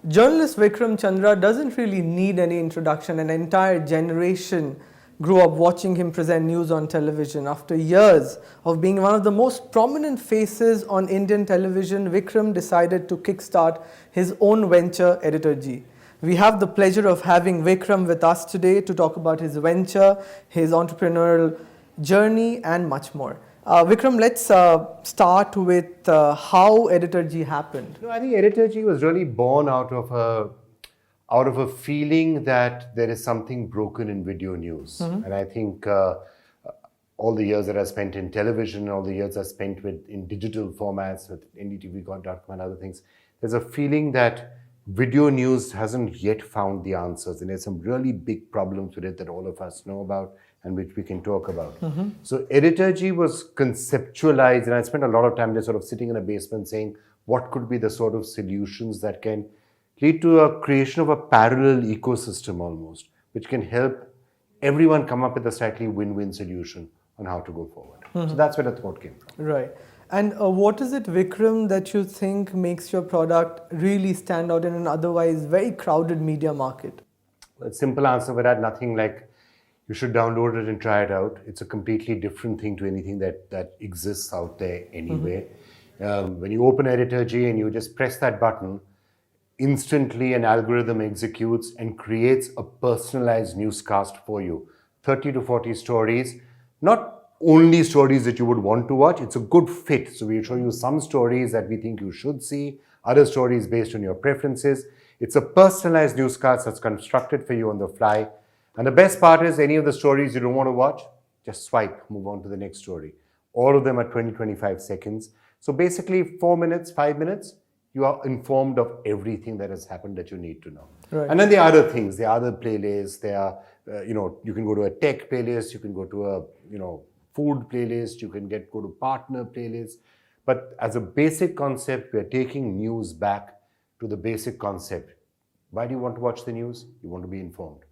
Journalist Vikram Chandra doesn't really need any introduction. An entire generation grew up watching him present news on television. After years of being one of the most prominent faces on Indian television, Vikram decided to kickstart his own venture, Editor G. We have the pleasure of having Vikram with us today to talk about his venture, his entrepreneurial journey, and much more. Vikram, let's start with how Editor G happened. No, I think Editor G was really born out of a feeling that there is something broken in video news. And I think all the years that I spent in television, all the years I spent in digital formats with NDTV.com and other things, there's a feeling that video news hasn't yet found the answers. And there's some really big problems with it that all of us know about and which we can talk about. So Editor G was conceptualized, and I spent a lot of time just sort of sitting in a basement saying, what could be the sort of solutions that can lead to a creation of a parallel ecosystem almost, which can help everyone come up with a slightly win-win solution on how to go forward. So that's where the thought came from. Right. And what is it, Vikram, that you think makes your product really stand out in an otherwise very crowded media market? A simple answer for that, nothing like you should download it and try it out. It's a completely different thing to anything that exists out there anyway. When you open Editor G and you just press that button, instantly an algorithm executes and creates a personalized newscast for you. 30 to 40 stories, not only stories that you would want to watch, it's a good fit. So we show you some stories that we think you should see, other stories based on your preferences. It's a personalized newscast that's constructed for you on the fly. And the best part is any of the stories you don't want to watch, just swipe, move on to the next story. All of them are 20-25 seconds. So basically 4 minutes, 5 minutes, you are informed of everything that has happened that you need to know. Right. And then there are other things, there are other playlists, there are, you can go to a tech playlist, you can go to a, food playlist, you can go to partner playlists. But as a basic concept, we are taking news back to the basic concept. Why do you want to watch the news? You want to be informed.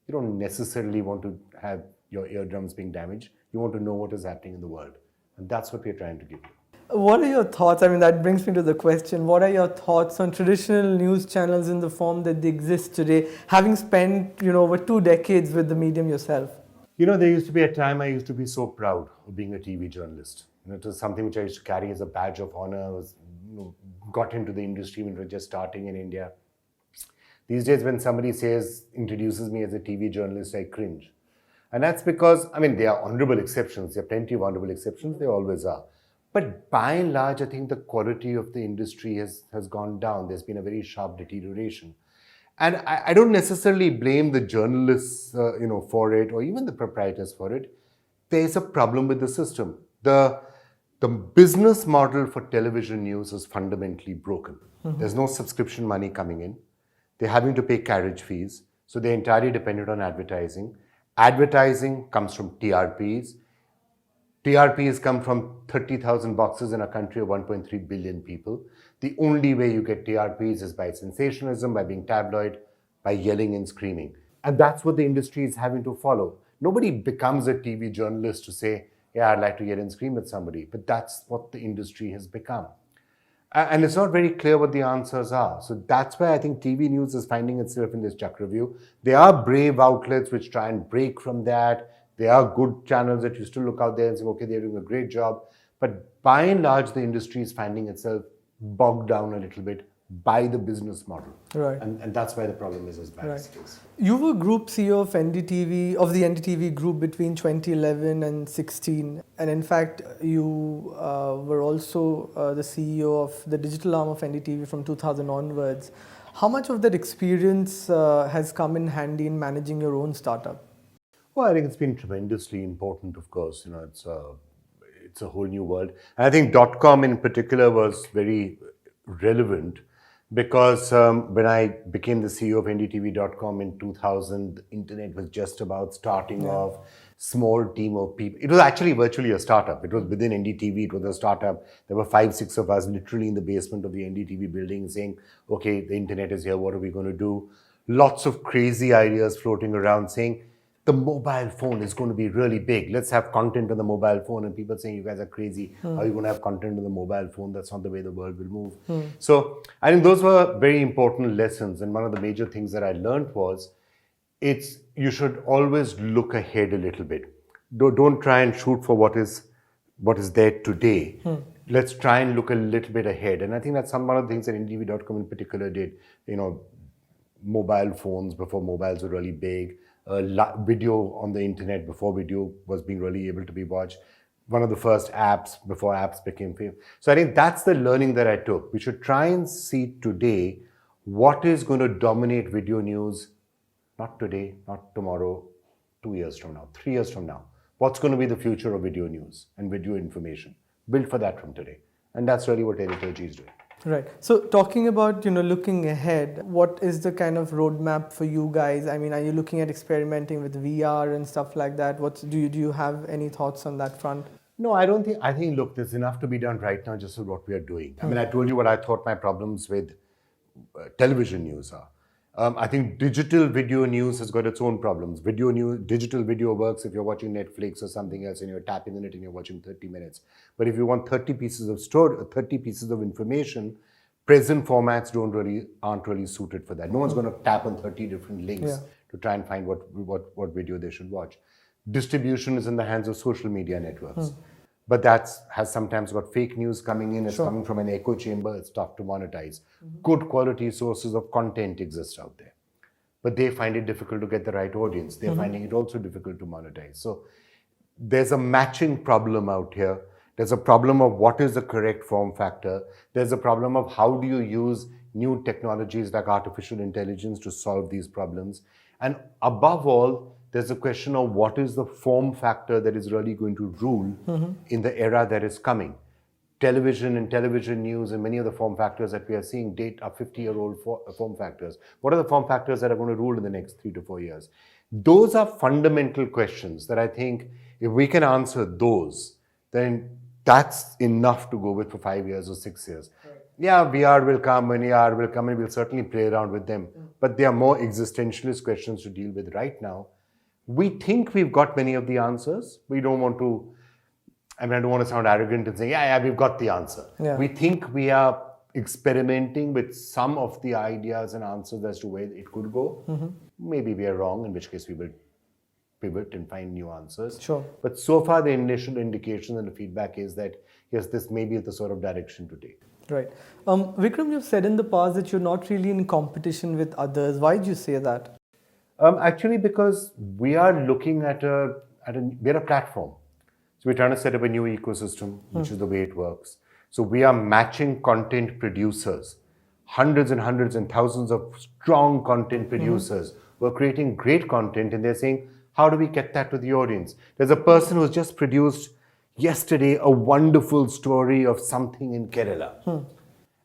You don't necessarily want to have your eardrums being damaged. You want to know what is happening in the world. And that's what we're trying to give you. What are your thoughts? I mean, that brings me to the question. What are your thoughts on traditional news channels in the form that they exist today, having spent, over 2 decades with the medium yourself? There used to be a time I used to be so proud of being a TV journalist. It was something which I used to carry as a badge of honor. I was, got into the industry when we were just starting in India. These days, when somebody introduces me as a TV journalist, I cringe. And that's because, there are honorable exceptions. There are plenty of honorable exceptions. There always are. But by and large, I think the quality of the industry has gone down. There's been a very sharp deterioration. And I don't necessarily blame the journalists, for it, or even the proprietors for it. There's a problem with the system. The business model for television news is fundamentally broken. There's no subscription money coming in. They're having to pay carriage fees. So they're entirely dependent on advertising. Advertising comes from TRPs. TRPs come from 30,000 boxes in a country of 1.3 billion people. The only way you get TRPs is by sensationalism, by being tabloid, by yelling and screaming. And that's what the industry is having to follow. Nobody becomes a TV journalist to say, yeah, I'd like to yell and scream at somebody. But that's what the industry has become. And it's not very clear what the answers are. So that's why I think TV news is finding itself in this Chakravyuh. There are brave outlets which try and break from that. There are good channels that you still look out there and say, okay, they're doing a great job. But by and large, the industry is finding itself bogged down a little bit by the business model. Right. And that's why the problem is as bad as it is. You were Group CEO of the NDTV Group between 2011 and 16. And in fact, you were also the CEO of the digital arm of NDTV from 2000 onwards. How much of that experience has come in handy in managing your own startup? Well, I think it's been tremendously important, of course. It's a whole new world. And I think .com in particular was very relevant because when I became the CEO of NDTV.com in 2000, the internet was just about starting off, small team of people. It was actually virtually a startup. It was within NDTV, it was a startup. There were 5-6 of us literally in the basement of the NDTV building saying, okay, the internet is here, what are we going to do? lots of crazy ideas floating around saying the mobile phone is going to be really big. Let's have content on the mobile phone. And people saying, you guys are crazy. How are you going to have content on the mobile phone? That's not the way the world will move. So I think those were very important lessons. And one of the major things that I learned was you should always look ahead a little bit. Don't try and shoot for what is there today. Let's try and look a little bit ahead. And I think that's one of the things that IndieTV.com in particular did. Mobile phones before mobiles were really big, video on the internet before video was being really able to be watched, one of the first apps before apps became famous. So I think that's the learning that I took. We should try and see today what is going to dominate video news, not today, not tomorrow, 2 years from now, 3 years from now. What's going to be the future of video news and video information? Build for that from today. And that's really what Editor G is doing. Right. So talking about, looking ahead, what is the kind of roadmap for you guys? I mean, are you looking at experimenting with VR and stuff like that? Do you have any thoughts on that front? No, I don't think. I think, look, there's enough to be done right now just with what we are doing. I mean, I told you what I thought my problems with television news are. I think digital video news has got its own problems. Digital video works if you're watching Netflix or something else and you're tapping on it and you're watching 30 minutes. But if you want 30 pieces of information, present formats aren't really suited for that. No one's going to tap on 30 different links to try and find what video they should watch. Distribution is in the hands of social media networks. But that has sometimes got fake news coming in. It's coming from an echo chamber. It's tough to monetize. Good quality sources of content exist out there. But they find it difficult to get the right audience. They're finding it also difficult to monetize. So there's a matching problem out here. There's a problem of what is the correct form factor. There's a problem of how do you use new technologies like artificial intelligence to solve these problems. And above all, there's a question of what is the form factor that is really going to rule in the era that is coming. Television and television news and many of the form factors that we are seeing are 50-year-old form factors. What are the form factors that are going to rule in the next 3 to 4 years? Those are fundamental questions that I think if we can answer those, then that's enough to go with for 5 years or 6 years. Right. Yeah, VR will come and AR will come and we'll certainly play around with them. But they are more existentialist questions to deal with right now. We think we've got many of the answers. We don't want to, I don't want to sound arrogant and say, yeah, we've got the answer. Yeah. We think we are experimenting with some of the ideas and answers as to where it could go. Maybe we are wrong, in which case we will pivot and find new answers. Sure. But so far, the initial indication and the feedback is that, yes, this may be the sort of direction to take. Right. Vikram, you've said in the past that you're not really in competition with others. Why did you say that? Actually, because we are looking we're a platform. So we're trying to set up a new ecosystem, which is the way it works. So we are matching content producers, hundreds and hundreds and thousands of strong content producers who are creating great content, and they're saying, how do we get that to the audience? There's a person who's just produced yesterday a wonderful story of something in Kerala.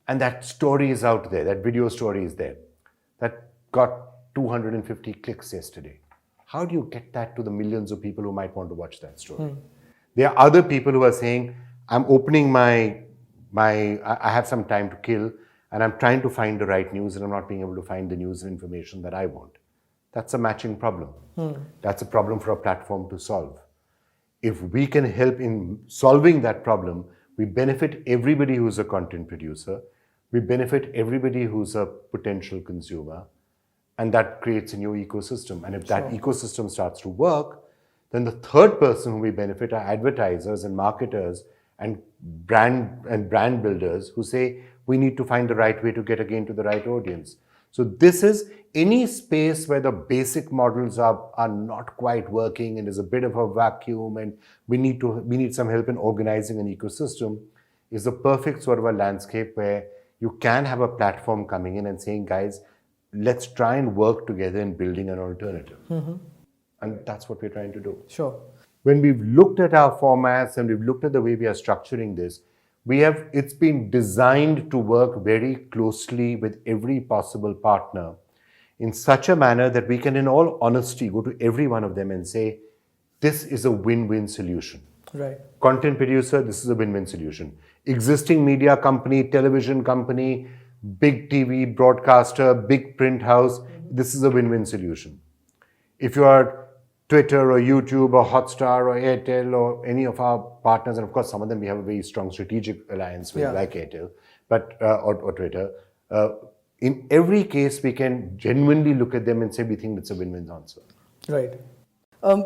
And that story is out there, that video story is there. That got 250 clicks yesterday. How do you get that to the millions of people who might want to watch that story? There are other people who are saying, I'm opening I have some time to kill and I'm trying to find the right news and I'm not being able to find the news and information that I want. That's a matching problem. That's a problem for a platform to solve. If we can help in solving that problem, we benefit everybody who's a content producer, we benefit everybody who's a potential consumer, and that creates a new ecosystem. And if that ecosystem starts to work, then the third person who we benefit are advertisers and marketers and brand builders who say, we need to find the right way to get again to the right audience. So this is any space where the basic models are not quite working and there's a bit of a vacuum and we need some help in organizing an ecosystem, is the perfect sort of a landscape where you can have a platform coming in and saying, guys, let's try and work together in building an alternative. And that's what we're trying to do. Sure. When we've looked at our formats and we've looked at the way we are structuring this, it's been designed to work very closely with every possible partner in such a manner that we can, in all honesty, go to every one of them and say, this is a win-win solution. Right. Content producer, this is a win-win solution. Existing media company, television company, big TV broadcaster, big print house, this is a win-win solution. If you are Twitter or YouTube or Hotstar or Airtel or any of our partners, and of course some of them we have a very strong strategic alliance with, Yeah. like Airtel, but or Twitter. In every case, we can genuinely look at them and say we think it's a win-win answer. Right.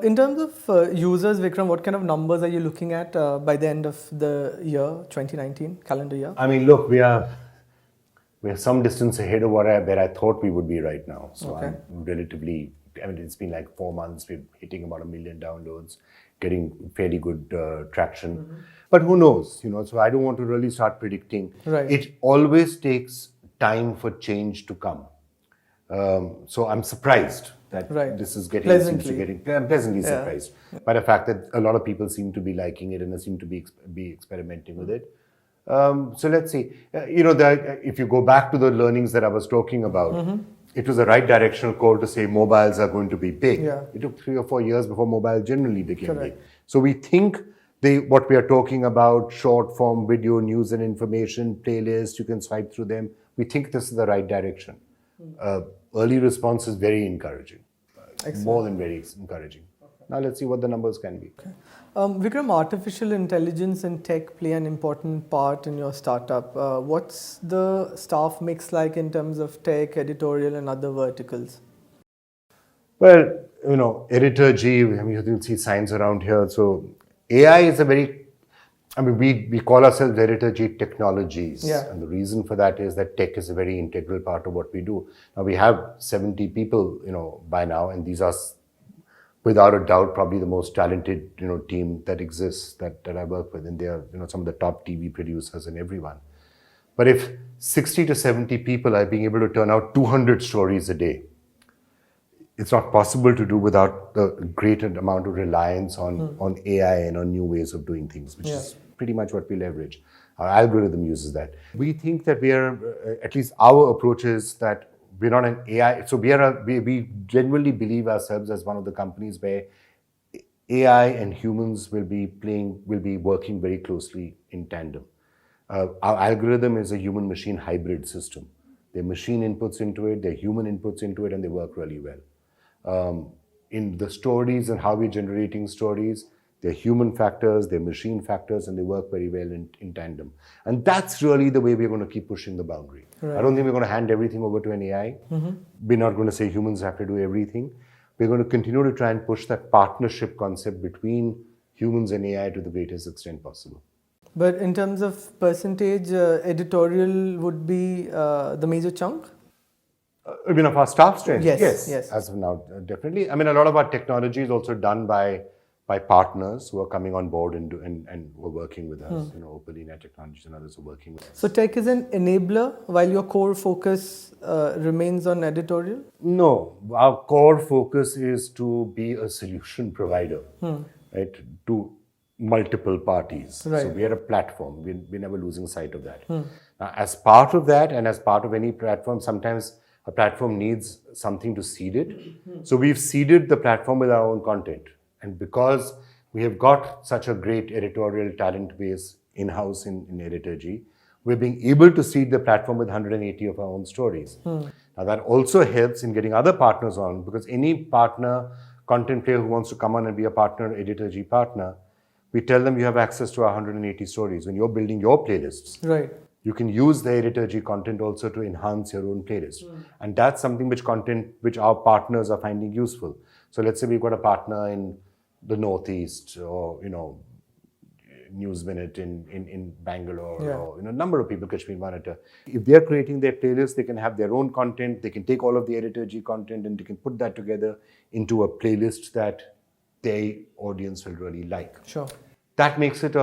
In terms of users, Vikram, what kind of numbers are you looking at by the end of the year, 2019, calendar year? I mean, look, we are some distance ahead of where I thought we would be right now. So Okay. I'm relatively, I mean, it's been like 4 months. We're hitting about 1 million downloads, getting fairly good traction. But who knows, so I don't want to really start predicting. Right. It always takes time for change to come. So I'm surprised that Right. this is seems Pleasantly. to getting. I'm pleasantly Yeah. surprised by the fact that a lot of people seem to be liking it and seem to be experimenting with it. So let's see. If you go back to the learnings that I was talking about, it was the right directional call to say mobiles are going to be big. Yeah. It took 3 or 4 years before mobile generally became Correct. big. So we think what we are talking about, short form video, news and information, playlists, you can swipe through them. We think this is the right direction. Early response is very encouraging. More than very encouraging. Now let's see what the numbers can be. Vikram, artificial intelligence and tech play an important part in your startup. What's the staff mix like in terms of tech, editorial, and other verticals? Well, editor G, you'll see signs around here. So AI is we call ourselves editor G technologies. Yeah. And the reason for that is that tech is a very integral part of what we do. Now we have 70 people, by now, and these are without a doubt probably the most talented, team that exists that I work with. And they are, some of the top TV producers and everyone. But if 60 to 70 people are being able to turn out 200 stories a day, it's not possible to do without the great amount of reliance on AI and on new ways of doing things, which is pretty much what we leverage. Our algorithm uses that. We think that we are, at least our approach is that we're not an AI. So we genuinely believe ourselves as one of the companies where AI and humans will be working very closely in tandem. Our algorithm is a human-machine hybrid system. There are machine inputs into it, there are human inputs into it, and they work really well. In the stories and how we're generating stories, there are human factors, there are machine factors, and they work very well in tandem. And that's really the way we're going to keep pushing the boundary. Right. I don't think we're going to hand everything over to an AI. We're not going to say humans have to do everything. We're going to continue to try and push that partnership concept between humans and AI to the greatest extent possible. But in terms of percentage, editorial would be the major chunk? Of our staff strength? Yes. As of now, definitely. A lot of our technology is also done by partners who are coming on board and who are working with us. Opalina Technologies and others are working with us. So tech is an enabler while your core focus remains on editorial? No, our core focus is to be a solution provider, right, to multiple parties. Right. So we are a platform. We're never losing sight of that. Now, as part of that, and as part of any platform, sometimes a platform needs something to seed it. So we've seeded the platform with our own content. And because we have got such a great editorial talent base in-house in Editor G, we're being able to seed the platform with 180 of our own stories. Now that also helps in getting other partners on, because any partner, content player who wants to come on and be a partner, Editor G partner, we tell them you have access to our 180 stories. When you're building your playlists, Right. you can use the Editor G content also to enhance your own playlist. And that's something which our partners are finding useful. So let's say we've got a partner in the Northeast or, News Minute in Bangalore, or a number of people, Kashmir Monitor. If they're creating their playlist, they can have their own content, they can take all of the Editor G content and they can put that together into a playlist that their audience will really like. Sure. That makes it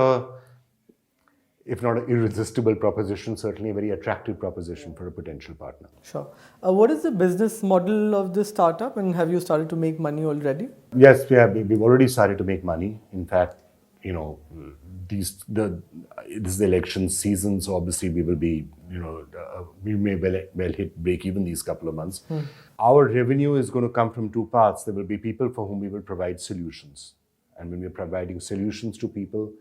if not an irresistible proposition, certainly a very attractive proposition for a potential partner. Sure. What is the business model of this startup, and have you started to make money already? Yes, we have. We've already started to make money. In fact, this is the election season, so obviously we will be, we may well hit break even these couple of months. Our revenue is going to come from two parts. There will be people for whom we will provide solutions. And when we're providing solutions to people,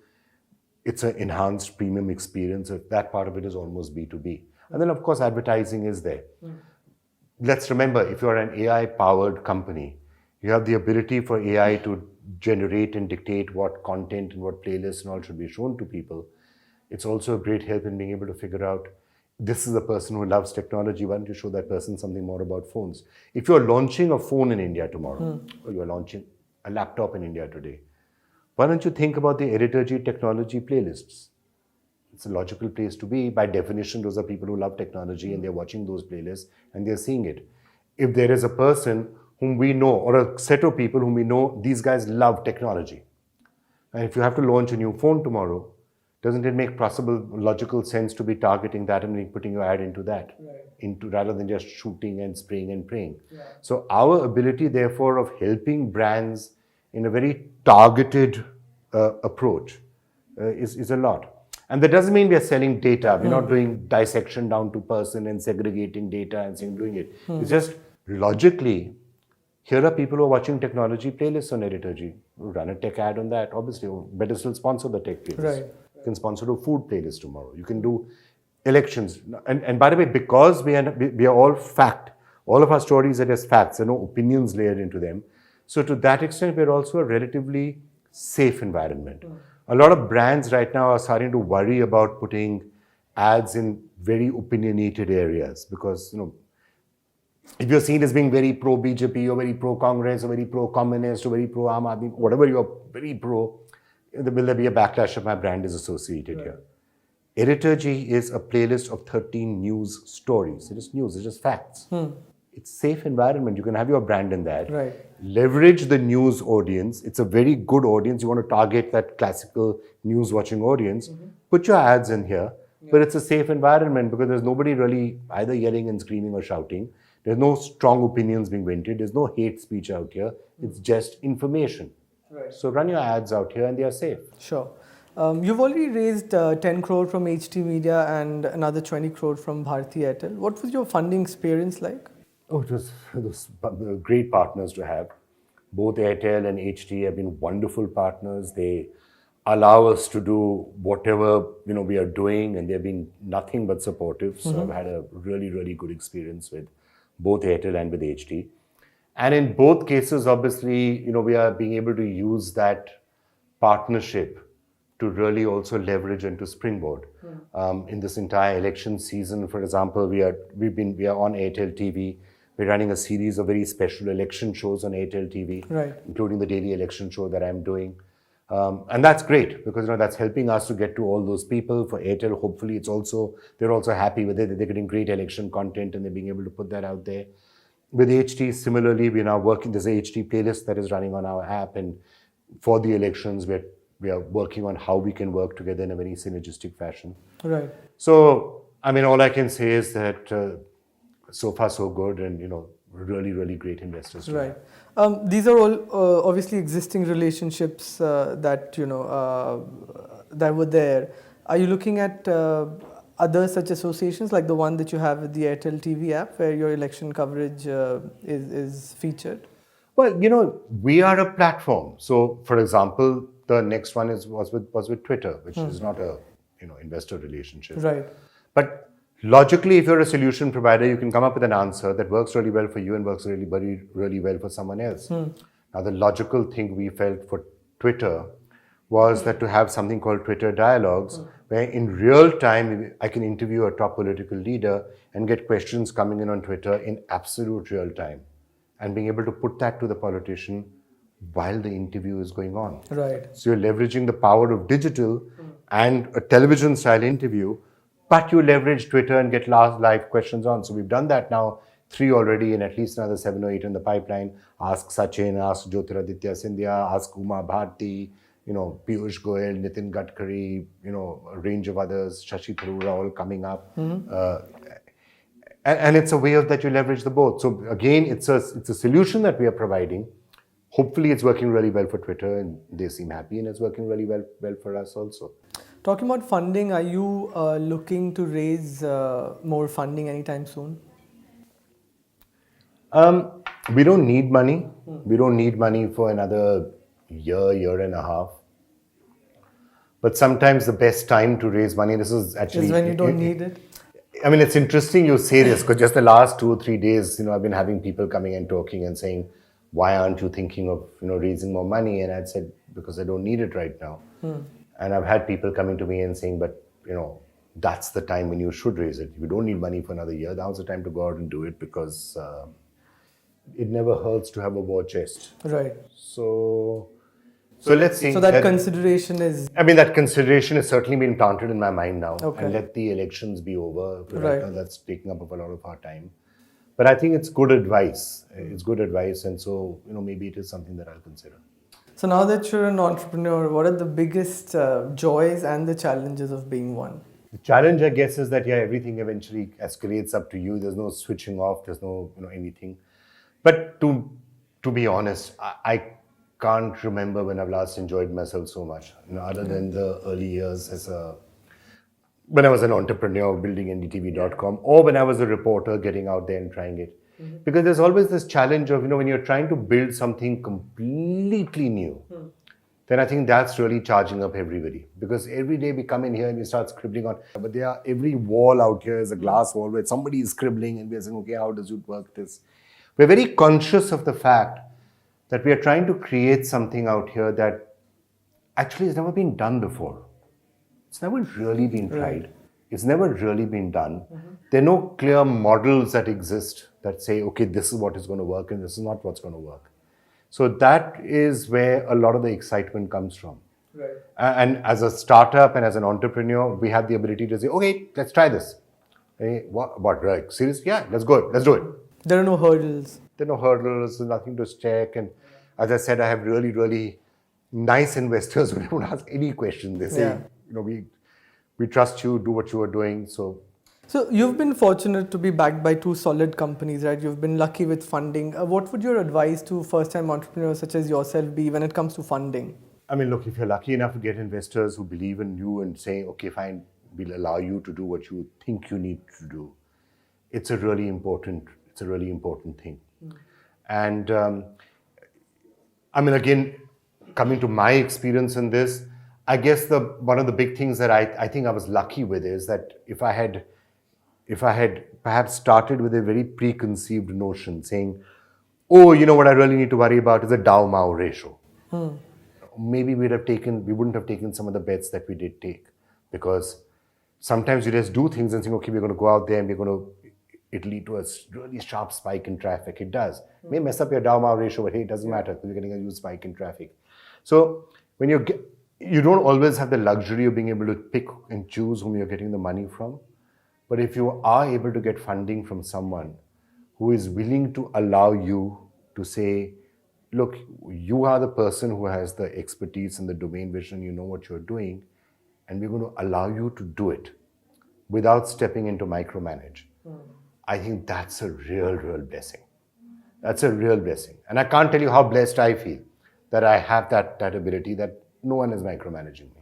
it's an enhanced premium experience. That part of it is almost B2B. And then, of course, advertising is there. let's remember, if you're an AI-powered company, you have the ability for AI to generate and dictate what content and what playlists and all should be shown to people. It's also a great help in being able to figure out, this is a person who loves technology, why don't you show that person something more about phones? If you're launching a phone in India tomorrow, or you're launching a laptop in India today, why don't you think about the Editorgy technology playlists? It's a logical place to be. By definition, those are people who love technology and they're watching those playlists and they're seeing it. If there is a person whom we know, or a set of people whom we know, these guys love technology. And if you have to launch a new phone tomorrow, doesn't it make possible logical sense to be targeting that and putting your ad into that, rather than just shooting and spraying and praying? So our ability, therefore, of helping brands in a very targeted approach is a lot. And that doesn't mean we are selling data. We're not doing dissection down to person and segregating data and doing it. It's just logically, here are people who are watching technology playlists on Editorgy. Run a tech ad on that. Obviously, better still sponsor the tech playlist. Right. You can sponsor a food playlist tomorrow. You can do elections. And by the way, because we are all fact, all of our stories are just facts. There are no opinions layered into them. So to that extent, we're also a relatively safe environment. A lot of brands right now are starting to worry about putting ads in very opinionated areas because, if you're seen as being very pro-BJP or very pro-Congress or very pro-communist or very pro-Aam Aadmi, whatever you're very pro, will there be a backlash if my brand is associated here? Editorgy is a playlist of 13 news stories. It is news, it's just facts. It's safe environment. You can have your brand in that. Right. Leverage the news audience. It's a very good audience. You want to target that classical news watching audience. Put your ads in here. But it's a safe environment because there's nobody really either yelling and screaming or shouting. There's no strong opinions being vented. There's no hate speech out here. It's just information. Right. So run your ads out here and they are safe. Sure. You've already raised 10 crore from HT Media and another 20 crore from Bharti Airtel. What was your funding experience like? Oh, it was great partners to have. Both Airtel and HT have been wonderful partners. They allow us to do whatever we are doing, and they've been nothing but supportive. So I've had a really, really good experience with both Airtel and with HT. And in both cases, obviously, we are being able to use that partnership to really also leverage and to springboard. In this entire election season, for example, we are on Airtel TV. We're running a series of very special election shows on Airtel TV, including the daily election show that I'm doing. And that's great because that's helping us to get to all those people. For Airtel, hopefully they're also happy with it. They're getting great election content and they're being able to put that out there. With HT, similarly, we're now working. There's a HT playlist that is running on our app, and for the elections, we are working on how we can work together in a very synergistic fashion. Right. So, all I can say is that so far so good, and really, really great investors. Right. These are all obviously existing relationships that that were there. Are you looking at other such associations like the one that you have with the Airtel TV app, where your election coverage is featured? Well, we are a platform. So, for example, the next one was with Twitter, which is not a investor relationship. Right. But logically, if you're a solution provider, you can come up with an answer that works really well for you and works really, really, really well for someone else. Now, the logical thing we felt for Twitter was that to have something called Twitter Dialogues, where in real time I can interview a top political leader and get questions coming in on Twitter in absolute real time, and being able to put that to the politician while the interview is going on. Right. So you're leveraging the power of digital and a television style interview, but you leverage Twitter and get live questions on. So we've done that now, 3 already, and at least another 7 or 8 in the pipeline. Ask Sachin, ask Jyotiraditya Scindia, ask Uma Bharti, Piyush Goyal, Nitin Gadkari, a range of others, Shashi Tharoor, all coming up. And it's a way of that you leverage the both. So again, it's a solution that we are providing. Hopefully it's working really well for Twitter and they seem happy, and it's working really well for us also. Talking about funding, are you looking to raise more funding anytime soon? We don't need money. We don't need money for another year and a half. But sometimes the best time to raise money, this is actually... Is when you don't need it? I mean, it's interesting you say this because just the last 2 or 3 days, I've been having people coming and talking and saying, why aren't you thinking of, raising more money? And I'd said, because I don't need it right now. And I've had people coming to me and saying, but, that's the time when you should raise it. If you don't need money for another year, now's the time to go out and do it because it never hurts to have a war chest. Right. So let's see. So that consideration is... I mean, that consideration has certainly been planted in my mind now. Okay. And let the elections be over. Right. Now that's taking up a lot of our time. But I think it's good advice. It's good advice. And so, maybe it is something that I'll consider. So now that you're an entrepreneur, what are the biggest joys and the challenges of being one? The challenge, I guess, is that, everything eventually escalates up to you. There's no switching off. There's no, anything. But to be honest, I can't remember when I've last enjoyed myself so much, other than the early years when I was an entrepreneur building ndtv.com, or when I was a reporter getting out there and trying it. Because there's always this challenge of, when you're trying to build something completely new, then I think that's really charging up everybody. Because every day we come in here and we start scribbling on, but every wall out here is a glass wall where somebody is scribbling and we're saying, okay, how does it work this? We're very conscious of the fact that we are trying to create something out here that actually has never been done before. It's never really been tried. It's never really been done. There are no clear models that exist that say, okay, this is what is going to work and this is not what's going to work. So that is where a lot of the excitement comes from. Right. And as a startup and as an entrepreneur, we have the ability to say, okay, let's try this. Hey, what, right? Serious? Yeah, let's go. Let's do it. There are no hurdles. There are no hurdles, there's nothing to check. And as I said, I have really, really nice investors who don't ask any question. They say, we trust you, do what you are doing. So you've been fortunate to be backed by two solid companies, right? You've been lucky with funding. What would your advice to first-time entrepreneurs such as yourself be when it comes to funding? I mean, look, if you're lucky enough to get investors who believe in you and say, okay, fine, we'll allow you to do what you think you need to do, it's a really important thing. And I mean, again, coming to my experience in this, I guess one of the big things that I think I was lucky with is that if I had perhaps started with a very preconceived notion saying, oh, what I really need to worry about is a Dow-Mao ratio. Maybe we wouldn't have taken some of the bets that we did take, because sometimes you just do things and think, okay, we're going to go out there and it'll lead to a really sharp spike in traffic. It does. It may mess up your Dow-Mao ratio, but hey, it doesn't matter because you're getting a huge spike in traffic. So when you don't always have the luxury of being able to pick and choose whom you're getting the money from. But if you are able to get funding from someone who is willing to allow you to say, look, you are the person who has the expertise and the domain vision, you know what you're doing, and we're going to allow you to do it without stepping into micromanage. I think that's a real blessing. That's a real blessing. And I can't tell you how blessed I feel that I have that ability, that no one is micromanaging me.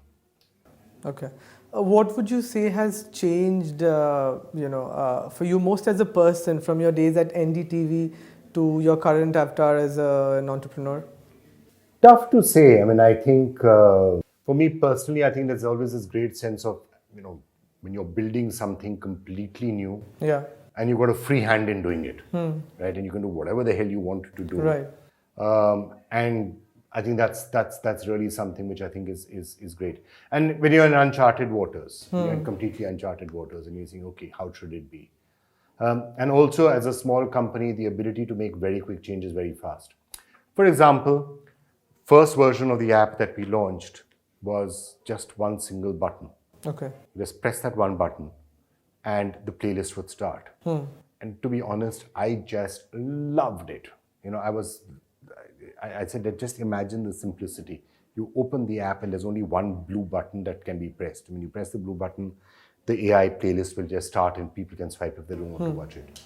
Okay. What would you say has changed, for you most as a person from your days at NDTV to your current avatar as an entrepreneur? Tough to say. I mean, I think for me personally, I think there's always this great sense of, when you're building something completely new, and you've got a free hand in doing it, right? And you can do whatever the hell you want to do, right? And I think that's really something which I think is great. And when you're in uncharted waters, you're in completely uncharted waters, and you're saying, okay, how should it be? And also, as a small company, the ability to make very quick changes very fast. For example, first version of the app that we launched was just one single button. Okay. Just press that one button, and the playlist would start. And to be honest, I just loved it. I said, just imagine the simplicity. You open the app and there's only one blue button that can be pressed. When you press the blue button, the AI playlist will just start and people can swipe if they don't want to watch it.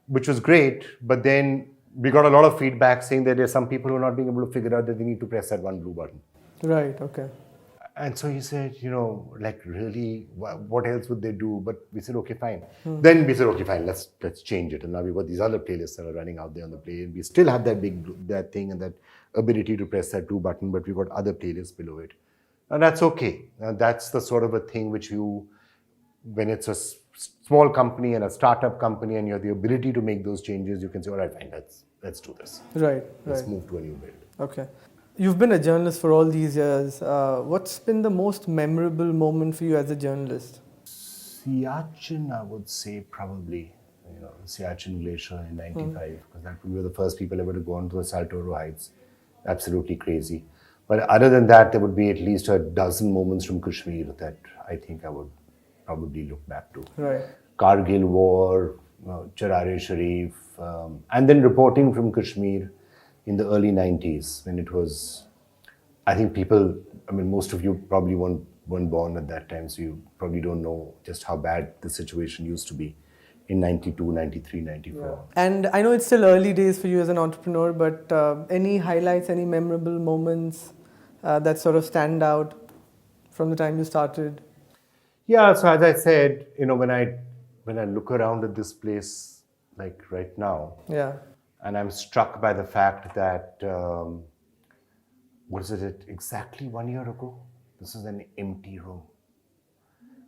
Which was great, but then we got a lot of feedback saying that there's some people who are not being able to figure out that they need to press that one blue button. Right, okay. And so he said, really, what else would they do? But we said, okay, fine. Then we said, okay, fine, let's change it. And now we've got these other playlists that are running out there on the play. And we still have that thing and that ability to press that blue button, but we've got other playlists below it. And that's okay. And that's the sort of a thing which you when it's a small company and a startup company and you have the ability to make those changes, you can say, all right, fine, let's do this. Right. Let's move to a new build. Okay. You've been a journalist for all these years. What's been the most memorable moment for you as a journalist? Siachen, I would say probably, Siachen Glacier in 95, because we were the first people ever to go onto the Saltoro Heights. Absolutely crazy. But other than that, there would be at least a dozen moments from Kashmir that I think I would probably look back to. Right. Kargil War, Charar-e-Sharif, and then reporting from Kashmir in the early 90s when it was, I think most of you probably weren't born at that time, so you probably don't know just how bad the situation used to be in 92, 93, 94. Yeah. And I know it's still early days for you as an entrepreneur, but any highlights, any memorable moments that sort of stand out from the time you started? Yeah, so as I said, when I look around at this place, like right now, Yeah. and I'm struck by the fact that, exactly 1 year ago? This is an empty room.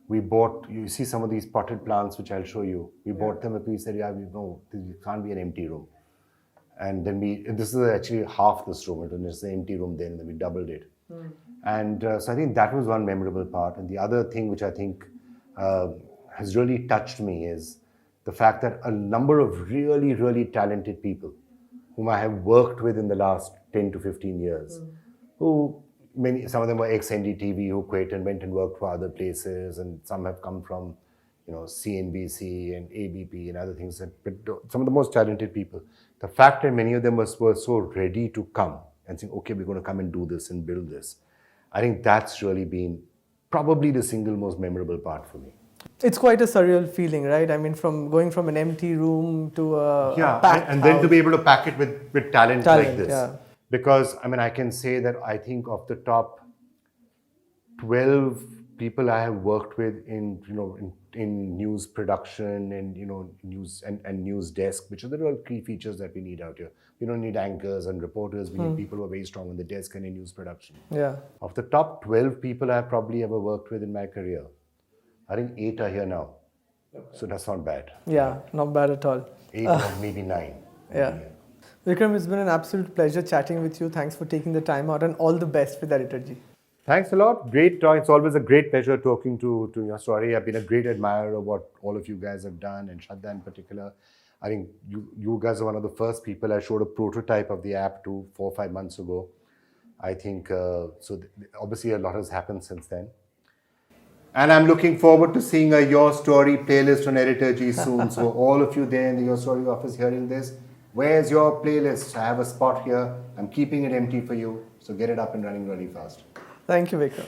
We bought, you see some of these potted plants, which I'll show you. We bought them and we said, it can't be an empty room. And then this is actually half this room, and it's an empty room then we doubled it. And so I think that was one memorable part. And the other thing which I think has really touched me is the fact that a number of really, really talented people whom I have worked with in the last 10 to 15 years, some of them were ex-NDTV who quit and went and worked for other places, and some have come from, CNBC and ABP and other things. But some of the most talented people, the fact that many of them were so ready to come and saying, okay, we're going to come and do this and build this. I think that's really been probably the single most memorable part for me. It's quite a surreal feeling, right? I mean, from going from an empty room to a packed and house. then to be able to pack it with talent like this. Yeah. Because, I can say that I think of the top 12 people I have worked with in news production and, news and news desk, which are the real key features that we need out here. We don't need anchors and reporters. We need people who are very strong on the desk and in news production. Yeah. Of the top 12 people I have probably ever worked with in my career, I think 8 are here now. So that's not bad. Yeah, not bad at all. 8 or maybe 9. Yeah. Vikram, it's been an absolute pleasure chatting with you. Thanks for taking the time out, and all the best with Editor-G. Thanks a lot. Great talk. It's always a great pleasure talking to your story. I've been a great admirer of what all of you guys have done, and Shraddha in particular. I think you guys are one of the first people I showed a prototype of the app to 4 or 5 months ago. I think, obviously a lot has happened since then. And I'm looking forward to seeing a Your Story playlist on Editor-G soon. So all of you there in the Your Story office hearing this, where's your playlist? I have a spot here. I'm keeping it empty for you. So get it up and running really fast. Thank you, Vikram.